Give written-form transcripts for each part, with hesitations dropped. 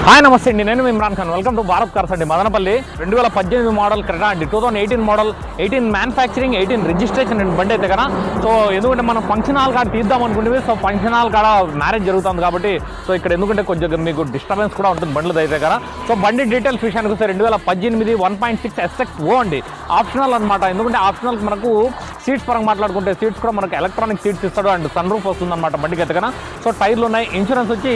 Hi నమస్తే అండి, నేను Imran Khan. Welcome to Bharat cars అండి, మదనపల్లి. 2018 మోడల్ క్రెటా అండి, 2018 మోడల్, 18 మ్యానుఫ్యాక్చరింగ్, 18 రిజిస్ట్రేషన్ అండి బండి అయితే కదా. సో ఎందుకంటే మనం ఫంక్షన్ హాల్ కాడ తీద్దాం అనుకుంటే, సో ఫంక్షన్ హాల్ కాడ మ్యారేజ్ జరుగుతుంది కాబట్టి సో ఇక్కడ ఎందుకంటే కొంచెం మీకు డిస్టర్బెన్స్ కూడా ఉంటుంది బండ్లు అయితే కదా. సో బండి డీటెయిల్స్ విషయానికి వస్తే 2018 1.6 SX-O అండి, ఆప్షనల్ అనమాట. ఎందుకంటే ఆప్షనల్ మనకు సీట్స్ పరంగా మాట్లాడుకుంటే సీట్స్ కూడా మనకు ఎలక్ట్రానిక్ సీట్స్ ఇస్తాడు అండ్ సన్ రూఫ్ వస్తుందన్నమాట బండికి అయితే కదా. సో టైర్లు ఉన్నాయి. ఇన్సూరెన్స్ వచ్చి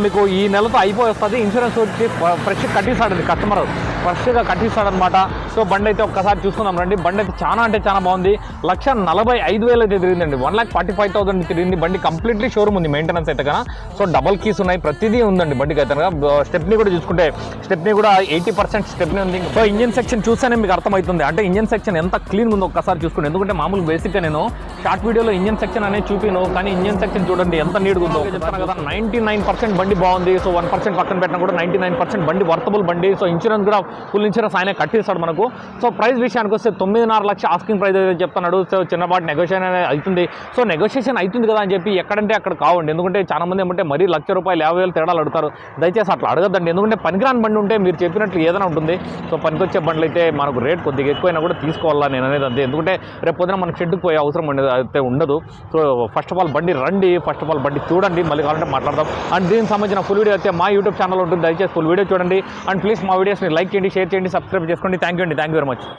మీకు ఈ నెలతో అయిపోయి వస్తుంది. ఇన్సూరెన్స్ వచ్చి ఫ్రెష్ కట్టిస్తాడు కస్టమర్, ఫ్రెష్గా కట్టిస్తాడనమాట. సో బండి అయితే ఒక్కసారి చూసుకుందాం రండి. బండి అయితే చాలా అంటే చాలా బాగుంది. 1,45,000 అయితే తిరిగిందండి, 1,45,000 తిరిగింది. బండి కంప్లీట్లీ షోరూమ్ ఉంది, మెయింటెనెన్స్ అయితే కదా. సో డబల్ కీస్ ఉన్నాయి, ప్రతిదీ ఉందండి బండికి అయితే కదా. స్టెప్ని కూడా చూసుకుంటే స్టెప్ని కూడా 80% స్టెప్ని ఉంది. సో ఇంజన్ సెక్షన్ చూస్తేనే మీకు అర్థమవుతుంది, అంటే ఇంజన్ సెక్షన్ ఎంత క్లీన్ ఉందో ఒక్కసారి చూసుకోండి. ఎందుకంటే మామూలు బేసిక్గా నేను షార్ట్ వీడియోలో ఇంజన్ సెక్షన్ అనేది చూపిను, కానీ ఇంజన్ సెక్షన్ చూడండి ఎంత నీట్గా ఉందో. చెప్తాను కదా, 99% బండి బాగుంది. సో 1% పక్కన పెట్టినా కూడా 99% బండి వర్తబుల్ బండి. సో ఇన్సూరెన్స్ కూడా ఫుల్ ఇన్సూరెన్స్ ఆయన కట్టిస్తాడు మనకు. సో ప్రైస్ విషయానికి వస్తే 9.5 లక్షలు ఆస్కింగ్ ప్రైస్ అయితే చెప్తున్నాడు. సో చిన్నపాటి నెగోషియేషన్ అనేది అవుతుంది. సో నెగోషియేషన్ అవుతుంది కదా అని చెప్పి ఎక్కడంటే అక్కడ కావండి. ఎందుకంటే చాలా మంది ఏమంటే మరీ ₹1,00,000 50,000 తేడాలు అడుగుతారు. దయచేసి అట్లా అడగద్దండి, ఎందుకంటే పనికిరాని బండి ఉంటే మీరు చెప్పినట్లు ఏదైనా ఉంటుంది. సో పనికొచ్చే బండ్లు అయితే మనకు రేట్ కొద్దిగా ఎక్కువైనా కూడా తీసుకోవాలా నేను అనేది అంతే. ఎందుకంటే రేపు పొద్దున మనకు షెడ్కి పోయే అవసరం అయితే ఉండదు. సో ఫస్ట్ ఆఫ్ ఆల్ బండి రండి, ఫస్ట్ ఆఫ్ ఆల్ బండి చూడండి, మళ్ళీ కావాలంటే మాట్లాడదాం. అండ్ దీనికి సంబంధించిన ఫుల్ వీడియో అయితే మా యూట్యూబ్ ఛానల్ ఉంటుంది, దయచేసి ఫుల్ వీడియో చూడండి. అండ్ ప్లీజ్ మా వీడియోస్ని లైక్ చేయండి, షేర్ చేయండి, సబ్స్క్రైబ్ చేసుకోండి. Thank you very much.